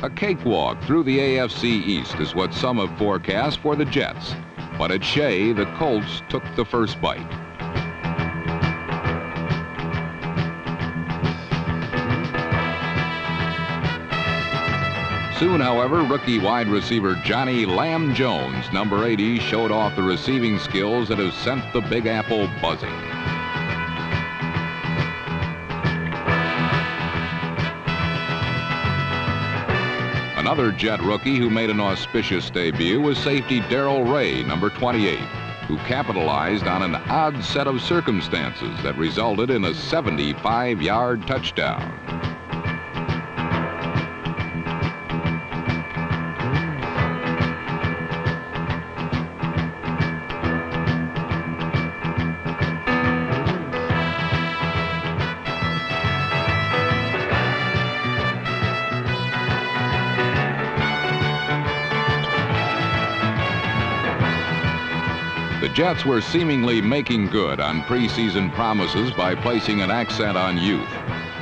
A cakewalk through the AFC East is what some have forecast for the Jets. But at Shea, the Colts took the first bite. Soon, however, rookie wide receiver Johnny Lamb Jones, number 80, showed off the receiving skills that have sent the Big Apple buzzing. Another Jet rookie who made an auspicious debut was safety Darrell Ray, number 28, who capitalized on an odd set of circumstances that resulted in a 75-yard touchdown. The Jets were seemingly making good on preseason promises by placing an accent on youth.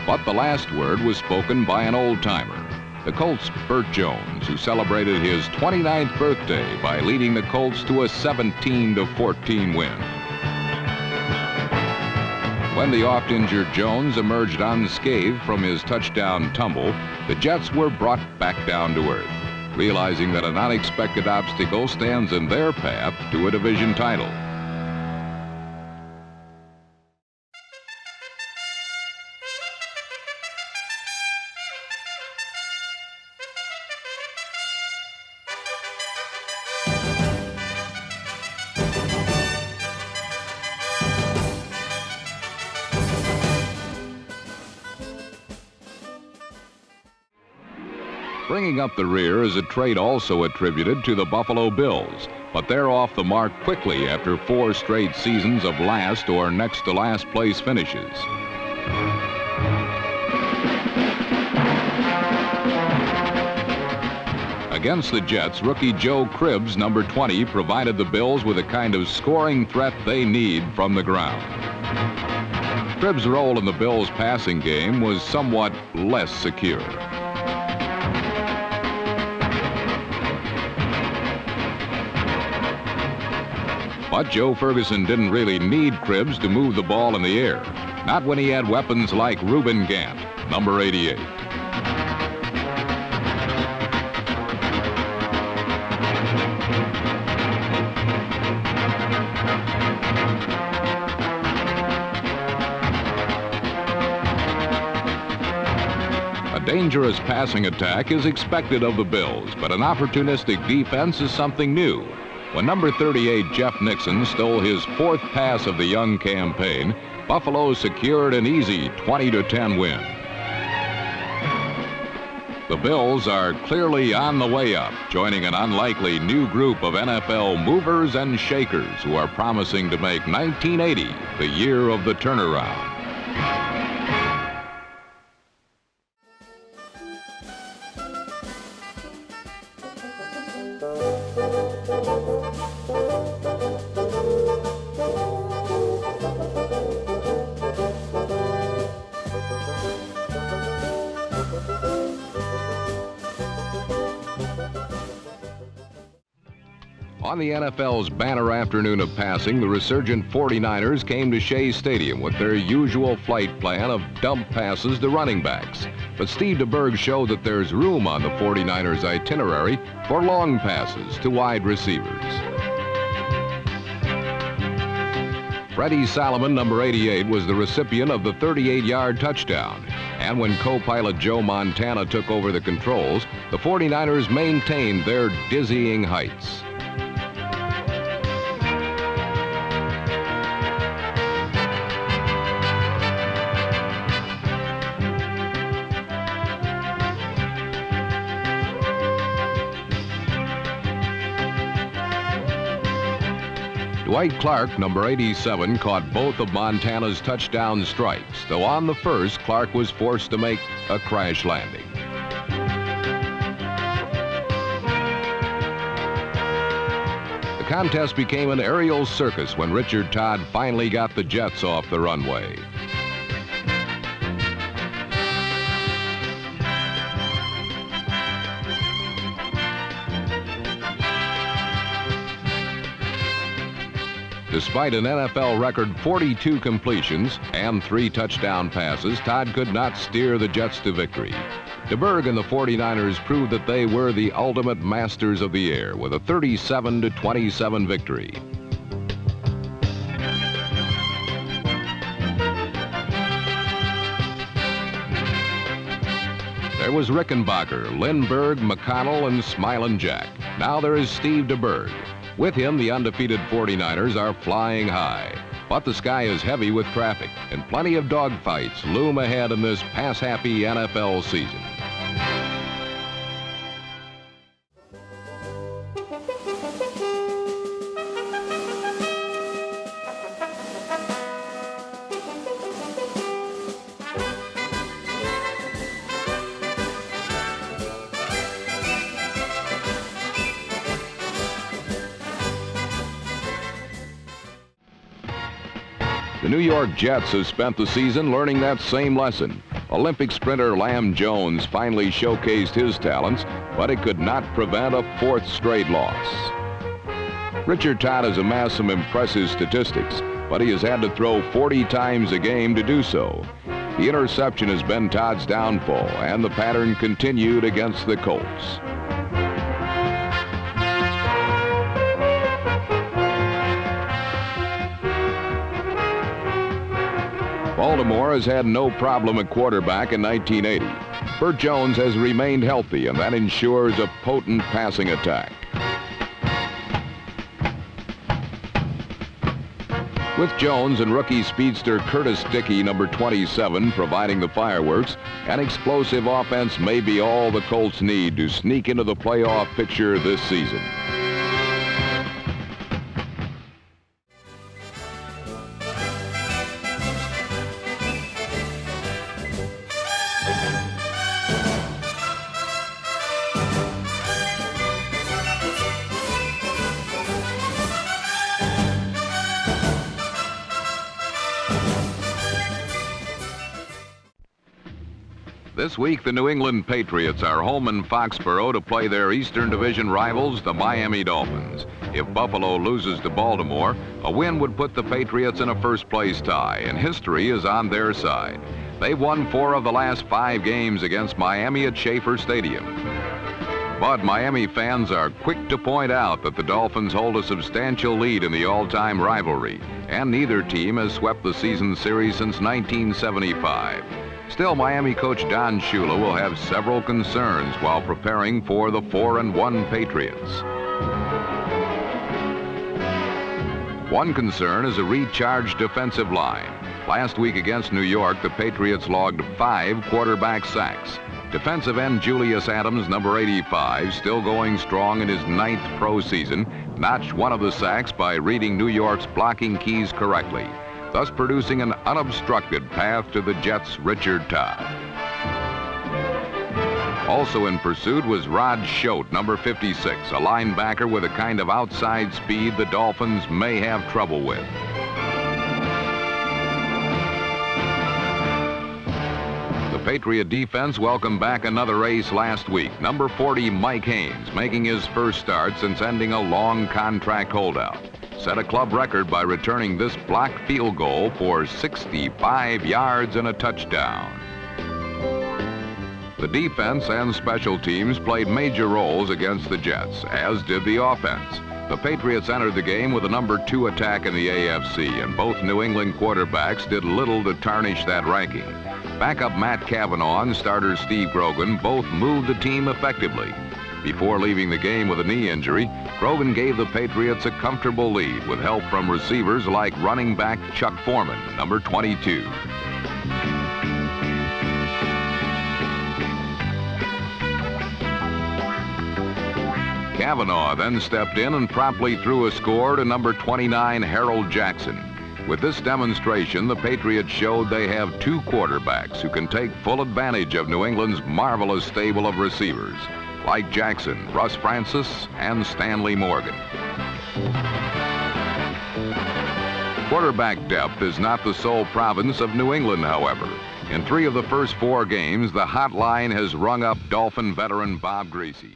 But the last word was spoken by an old-timer, the Colts' Burt Jones, who celebrated his 29th birthday by leading the Colts to a 17-14 win. When the oft-injured Jones emerged unscathed from his touchdown tumble, the Jets were brought back down to earth, realizing that an unexpected obstacle stands in their path to a division title. Bringing up the rear is a trait also attributed to the Buffalo Bills, but they're off the mark quickly after 4 straight seasons of last or next to last place finishes. Against the Jets, rookie Joe Cribbs, number 20, provided the Bills with a kind of scoring threat they need from the ground. Cribbs' role in the Bills' passing game was somewhat less secure. But Joe Ferguson didn't really need Cribbs to move the ball in the air, not when he had weapons like Reuben Gant, number 88. A dangerous passing attack is expected of the Bills, but an opportunistic defense is something new. When number 38 Jeff Nixon stole his 4th pass of the young campaign, Buffalo secured an easy 20-10 win. The Bills are clearly on the way up, joining an unlikely new group of NFL movers and shakers who are promising to make 1980 the year of the turnaround. On the NFL's banner afternoon of passing, the resurgent 49ers came to Shea Stadium with their usual flight plan of dump passes to running backs. But Steve DeBerg showed that there's room on the 49ers itinerary for long passes to wide receivers. Freddie Solomon, number 88, was the recipient of the 38-yard touchdown. And when co-pilot Joe Montana took over the controls, the 49ers maintained their dizzying heights. Dwight Clark, number 87, caught both of Montana's touchdown strikes, though on the first, Clark was forced to make a crash landing. The contest became an aerial circus when Richard Todd finally got the Jets off the runway. Despite an NFL record 42 completions and 3 touchdown passes, Todd could not steer the Jets to victory. DeBerg and the 49ers proved that they were the ultimate masters of the air with a 37-27 victory. There was Rickenbacker, Lindbergh, McConnell, and Smilin' Jack. Now there is Steve DeBerg. With him, the undefeated 49ers are flying high. But the sky is heavy with traffic, and plenty of dogfights loom ahead in this pass-happy NFL season. The New York Jets have spent the season learning that same lesson. Olympic sprinter Lamb Jones finally showcased his talents, but it could not prevent a 4th straight loss. Richard Todd has amassed some impressive statistics, but he has had to throw 40 times a game to do so. The interception has been Todd's downfall, and the pattern continued against the Colts. Baltimore has had no problem at quarterback in 1980. Burt Jones has remained healthy, and that ensures a potent passing attack. With Jones and rookie speedster Curtis Dickey, number 27, providing the fireworks, an explosive offense may be all the Colts need to sneak into the playoff picture this season. This week, the New England Patriots are home in Foxborough to play their Eastern Division rivals, the Miami Dolphins. If Buffalo loses to Baltimore, a win would put the Patriots in a first-place tie, and history is on their side. They've won 4 of the last 5 games against Miami at Schaefer Stadium. But Miami fans are quick to point out that the Dolphins hold a substantial lead in the all-time rivalry, and neither team has swept the season series since 1975. Still, Miami coach Don Shula will have several concerns while preparing for the 4-1 Patriots. One concern is a recharged defensive line. Last week against New York, the Patriots logged 5 quarterback sacks. Defensive end Julius Adams, number 85, still going strong in his 9th pro season, notched one of the sacks by reading New York's blocking keys correctly, thus producing an unobstructed path to the Jets' Richard Todd. Also in pursuit was Rod Schote, number 56, a linebacker with a kind of outside speed the Dolphins may have trouble with. The Patriot defense welcomed back another ace last week, number 40, Mike Haynes, making his first start since ending a long contract holdout. Set a club record by returning this blocked field goal for 65 yards and a touchdown. The defense and special teams played major roles against the Jets, as did the offense. The Patriots entered the game with a number 2 attack in the AFC, and both New England quarterbacks did little to tarnish that ranking. Backup Matt Cavanaugh and starter Steve Grogan both moved the team effectively. Before leaving the game with a knee injury, Grogan gave the Patriots a comfortable lead with help from receivers like running back Chuck Foreman, number 22. Cavanaugh then stepped in and promptly threw a score to number 29, Harold Jackson. With this demonstration, the Patriots showed they have 2 quarterbacks who can take full advantage of New England's marvelous stable of receivers, like Jackson, Russ Francis, and Stanley Morgan. Quarterback depth is not the sole province of New England, however. In 3 of the first 4 games, the hotline has rung up Dolphin veteran Bob Griese.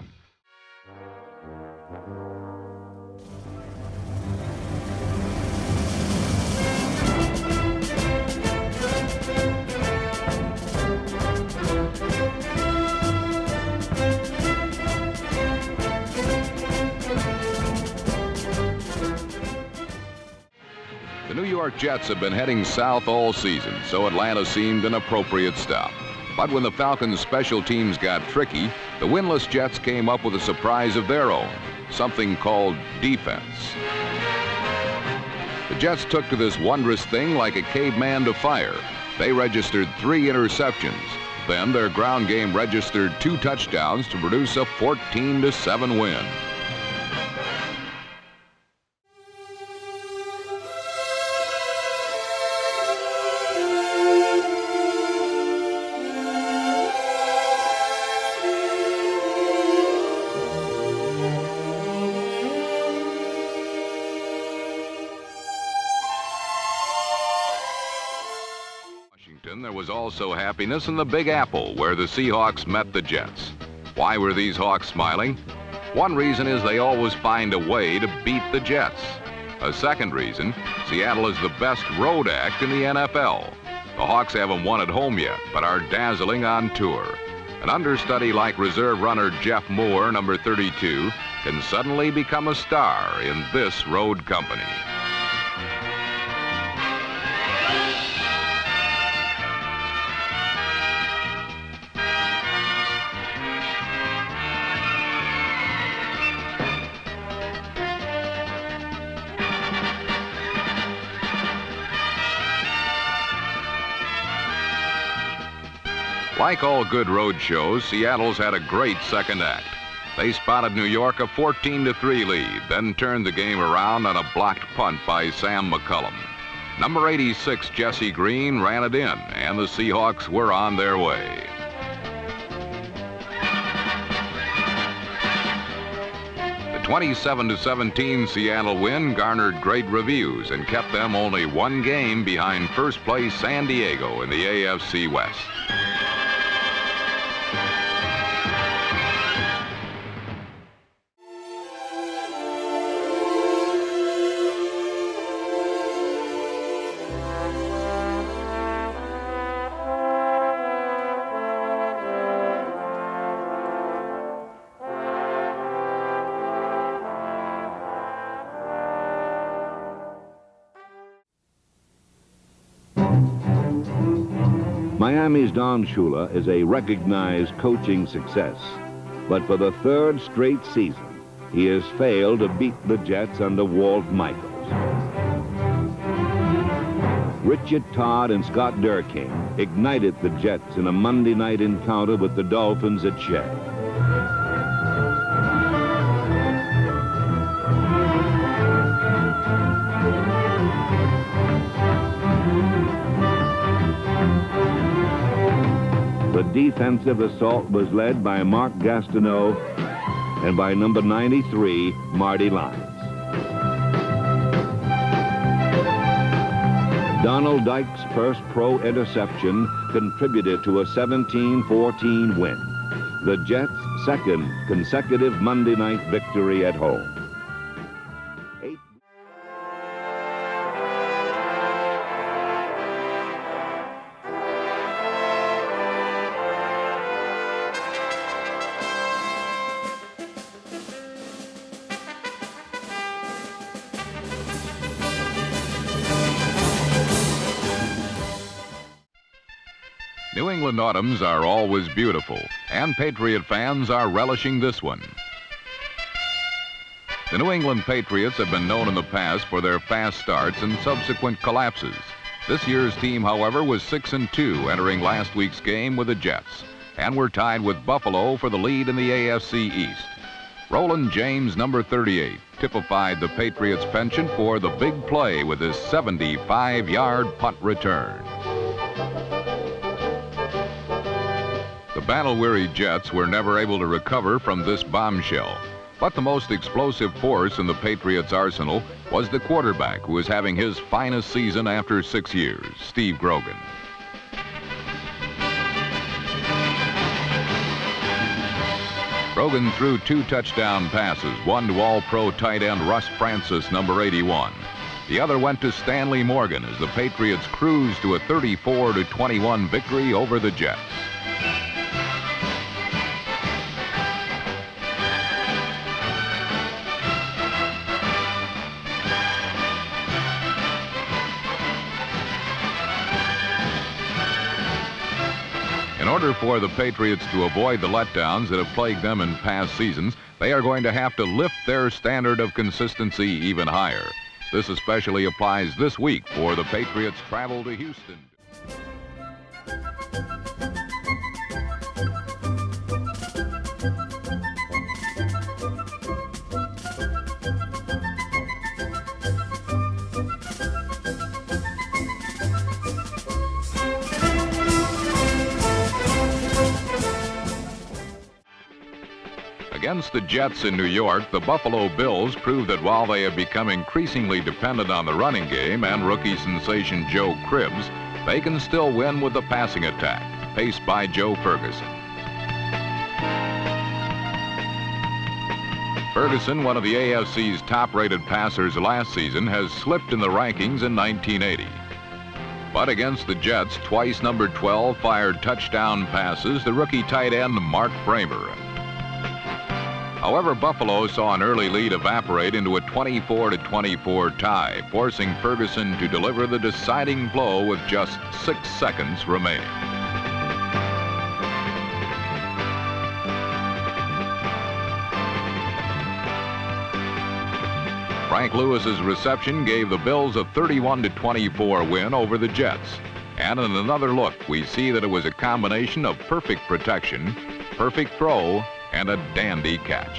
York Jets have been heading south all season, so Atlanta seemed an appropriate stop. But when the Falcons' special teams got tricky, the winless Jets came up with a surprise of their own, something called defense. The Jets took to this wondrous thing like a caveman to fire. They registered 3 interceptions. Then their ground game registered 2 touchdowns to produce a 14-7 win. There was also happiness in the Big Apple, where the Seahawks met the Jets. Why were these Hawks smiling? One reason is they always find a way to beat the Jets. A second reason, Seattle is the best road act in the NFL. The Hawks haven't won at home yet, but are dazzling on tour. An understudy like reserve runner Jeff Moore, number 32, can suddenly become a star in this road company. Like all good road shows, Seattle's had a great second act. They spotted New York a 14-3 lead, then turned the game around on a blocked punt by Sam McCullum. Number 86, Jesse Green, ran it in, and the Seahawks were on their way. The 27-17 Seattle win garnered great reviews and kept them only 1 game behind first place San Diego in the AFC West. Miami's Don Shula is a recognized coaching success, but for the 3rd straight season, he has failed to beat the Jets under Walt Michaels. Richard Todd and Scott Durkin ignited the Jets in a Monday night encounter with the Dolphins at Shea. The defensive assault was led by Mark Gastineau and by number 93, Marty Lyons. Donald Dyke's first pro interception contributed to a 17-14 win, the Jets' 2nd consecutive Monday night victory at home. New England autumns are always beautiful, and Patriot fans are relishing this one. The New England Patriots have been known in the past for their fast starts and subsequent collapses. This year's team, however, was 6-2 entering last week's game with the Jets, and were tied with Buffalo for the lead in the AFC East. Roland James, number 38, typified the Patriots' penchant for the big play with his 75-yard punt return. The battle-weary Jets were never able to recover from this bombshell. But the most explosive force in the Patriots' arsenal was the quarterback, who was having his finest season after 6 years, Steve Grogan. Grogan threw 2 touchdown passes, one to All-Pro tight end Russ Francis, number 81. The other went to Stanley Morgan as the Patriots cruised to a 34-21 victory over the Jets. order for the Patriots to avoid the letdowns that have plagued them in past seasons, they are going to have to lift their standard of consistency even higher. This especially applies this week for the Patriots' travel to Houston. Against the Jets in New York, the Buffalo Bills proved that while they have become increasingly dependent on the running game and rookie sensation Joe Cribbs, they can still win with the passing attack, paced by Joe Ferguson. Ferguson, one of the AFC's top-rated passers last season, has slipped in the rankings in 1980. But against the Jets, twice number 12 fired touchdown passes to rookie tight end Mark Bramer. However, Buffalo saw an early lead evaporate into a 24-24 tie, forcing Ferguson to deliver the deciding blow with just 6 seconds remaining. Frank Lewis's reception gave the Bills a 31-24 win over the Jets. And in another look, we see that it was a combination of perfect protection, perfect throw, and a dandy catch.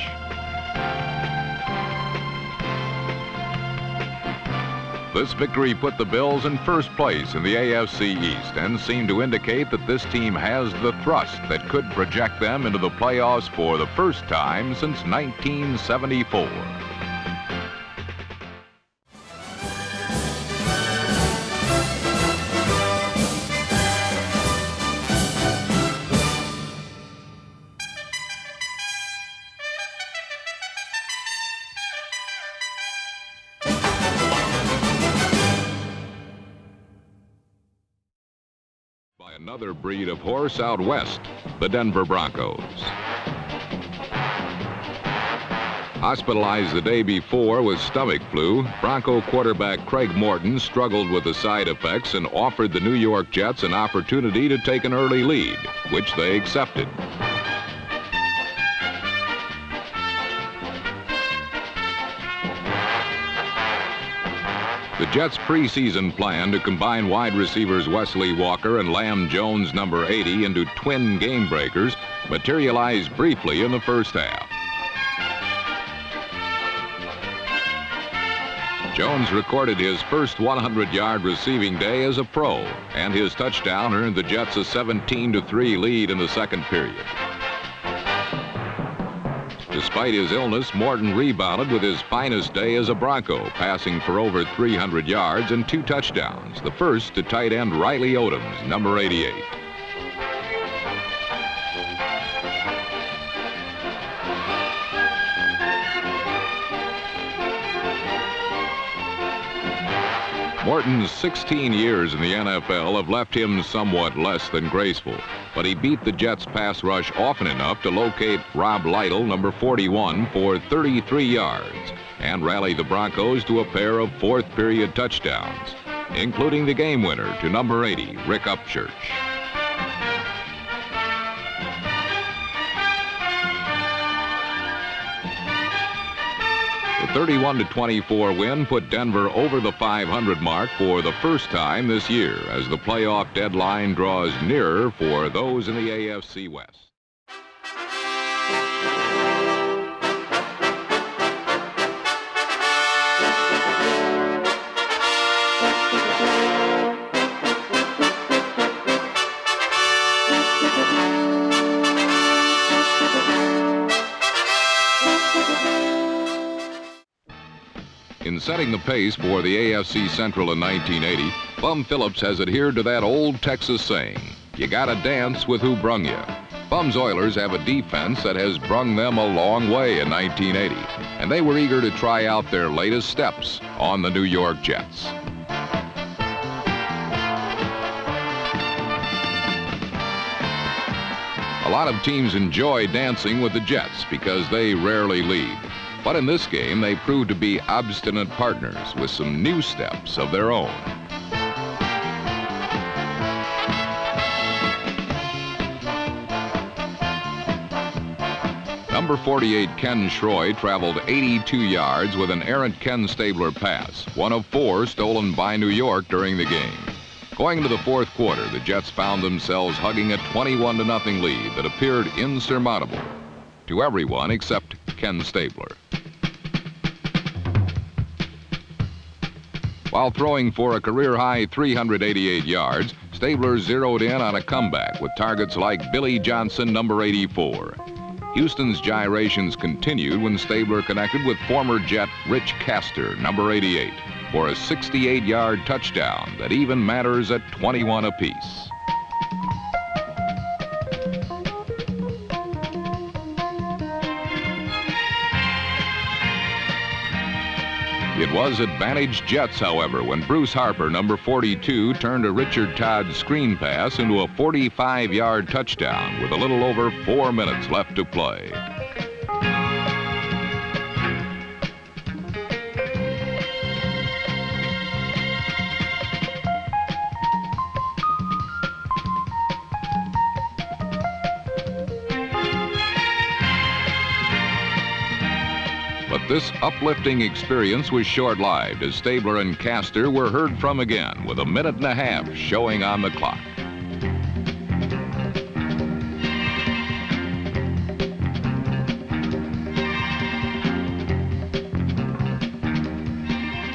This victory put the Bills in first place in the AFC East and seemed to indicate that this team has the thrust that could project them into the playoffs for the first time since 1974. Another breed of horse out west, the Denver Broncos. Hospitalized the day before with stomach flu, Bronco quarterback Craig Morton struggled with the side effects and offered the New York Jets an opportunity to take an early lead, which they accepted. The Jets' preseason plan to combine wide receivers Wesley Walker and Lamb Jones, number 80, into twin game breakers materialized briefly in the first half. Jones recorded his first 100-yard receiving day as a pro, and his touchdown earned the Jets a 17-3 lead in the second period. Despite his illness, Morton rebounded with his finest day as a Bronco, passing for over 300 yards and 2 touchdowns, the first to tight end Riley Odoms, number 88. Morton's 16 years in the NFL have left him somewhat less than graceful, but he beat the Jets' pass rush often enough to locate Rob Lytle, number 41, for 33 yards and rally the Broncos to a pair of fourth-period touchdowns, including the game winner to number 80, Rick Upchurch. The 31-24 win put Denver over the 500 mark for the first time this year as the playoff deadline draws nearer for those in the AFC West. In setting the pace for the AFC Central in 1980, Bum Phillips has adhered to that old Texas saying, "You gotta dance with who brung you." Bum's Oilers have a defense that has brung them a long way in 1980, and they were eager to try out their latest steps on the New York Jets. A lot of teams enjoy dancing with the Jets because they rarely lead. But in this game, they proved to be obstinate partners with some new steps of their own. Number 48, Ken Schroy, traveled 82 yards with an errant Ken Stabler pass, one of 4 stolen by New York during the game. Going to the fourth quarter, the Jets found themselves hugging a 21-0 lead that appeared insurmountable to everyone except Ken Stabler. While throwing for a career-high 388 yards, Stabler zeroed in on a comeback with targets like Billy Johnson, number 84. Houston's gyrations continued when Stabler connected with former Jet Rich Castor, number 88, for a 68-yard touchdown that even matters at 21 apiece. It was advantage Jets, however, when Bruce Harper, number 42, turned a Richard Todd screen pass into a 45-yard touchdown with a little over 4 minutes left to play. But this uplifting experience was short-lived as Stabler and Castor were heard from again with a minute and a half showing on the clock.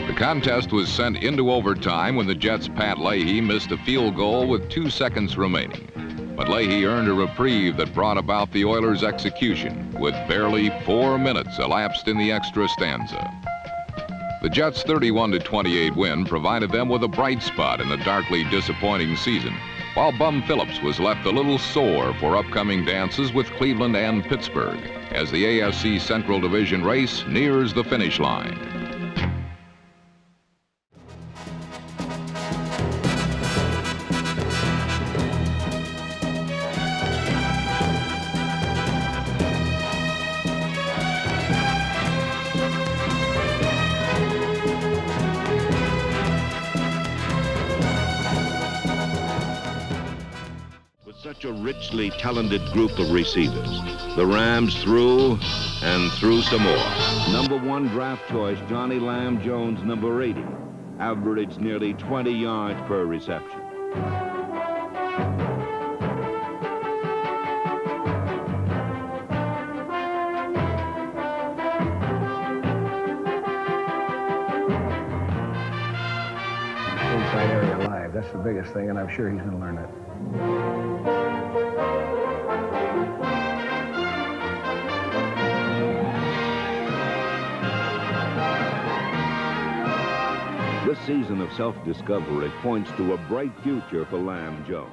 The contest was sent into overtime when the Jets' Pat Leahy missed a field goal with 2 seconds remaining. But Leahy earned a reprieve that brought about the Oilers' execution, with barely 4 minutes elapsed in the extra stanza. The Jets' 31-28 win provided them with a bright spot in the darkly disappointing season, while Bum Phillips was left a little sore for upcoming dances with Cleveland and Pittsburgh as the AFC Central Division race nears the finish line. Such a richly talented group of receivers. The Rams threw and threw some more. Number 1 draft choice, Johnny Lamb Jones, number 80, averaged nearly 20 yards per reception. Inside area live, that's the biggest thing, and I'm sure he's going to learn it. This season of self-discovery points to a bright future for Lamb Jones.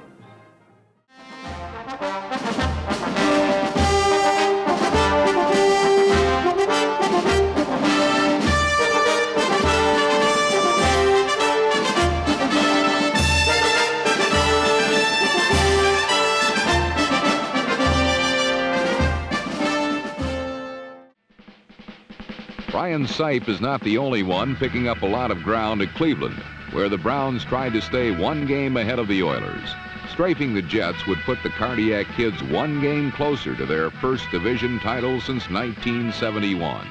Brian Sipe is not the only one picking up a lot of ground at Cleveland, where the Browns tried to stay 1 game ahead of the Oilers. Strafing the Jets would put the Cardiac Kids 1 game closer to their first division title since 1971.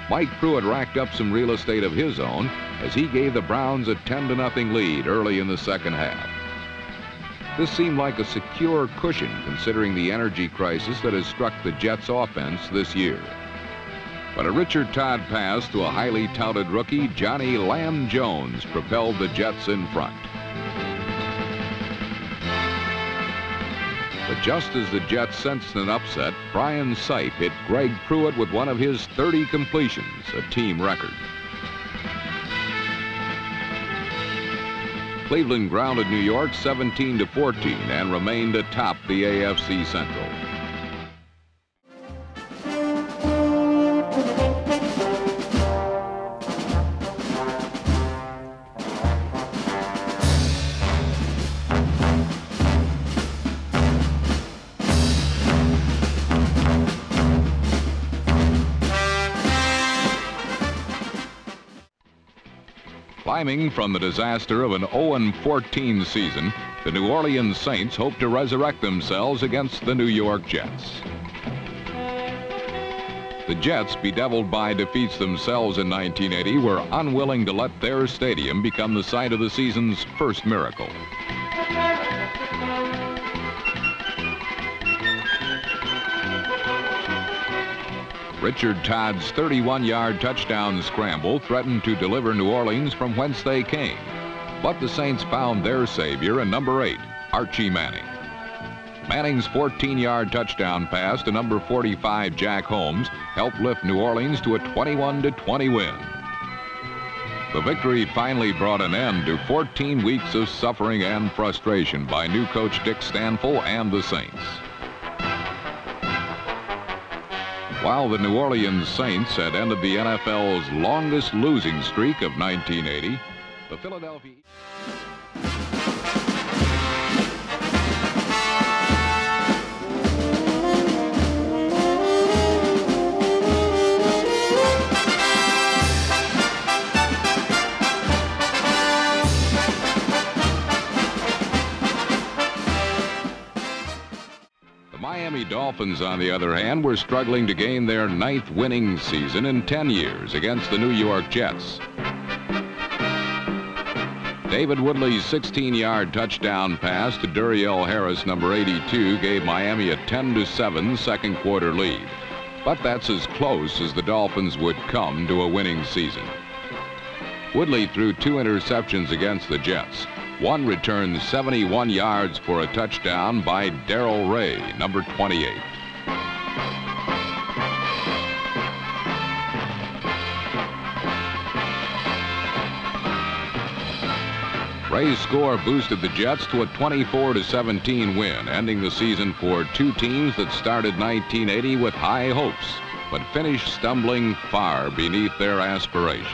Mike Pruitt racked up some real estate of his own as he gave the Browns a 10-0 lead early in the second half. This seemed like a secure cushion considering the energy crisis that has struck the Jets' offense this year. But a Richard Todd pass to a highly touted rookie, Johnny Lamb Jones, propelled the Jets in front. But just as the Jets sensed an upset, Brian Sipe hit Greg Pruitt with one of his 30 completions, a team record. Cleveland grounded New York 17-14 and remained atop the AFC Central. Climbing from the disaster of an 0-14 season, the New Orleans Saints hope to resurrect themselves against the New York Jets. The Jets, bedeviled by defeats themselves in 1980, were unwilling to let their stadium become the site of the season's first miracle. Richard Todd's 31-yard touchdown scramble threatened to deliver New Orleans from whence they came. But the Saints found their savior in number 8, Archie Manning. Manning's 14-yard touchdown pass to number 45, Jack Holmes, helped lift New Orleans to a 21-20 win. The victory finally brought an end to 14 weeks of suffering and frustration by new coach Dick Stanfill and the Saints. While the New Orleans Saints had ended the NFL's longest losing streak of 1980, the Philadelphia... Miami Dolphins, on the other hand, were struggling to gain their 9th winning season in 10 years against the New York Jets. David Woodley's 16-yard touchdown pass to Duriel Harris, number 82, gave Miami a 10-7 second-quarter lead. But that's as close as the Dolphins would come to a winning season. Woodley threw 2 interceptions against the Jets. One returned 71 yards for a touchdown by Darrell Ray, number 28. Ray's score boosted the Jets to a 24-17 win, ending the season for two teams that started 1980 with high hopes, but finished stumbling far beneath their aspirations.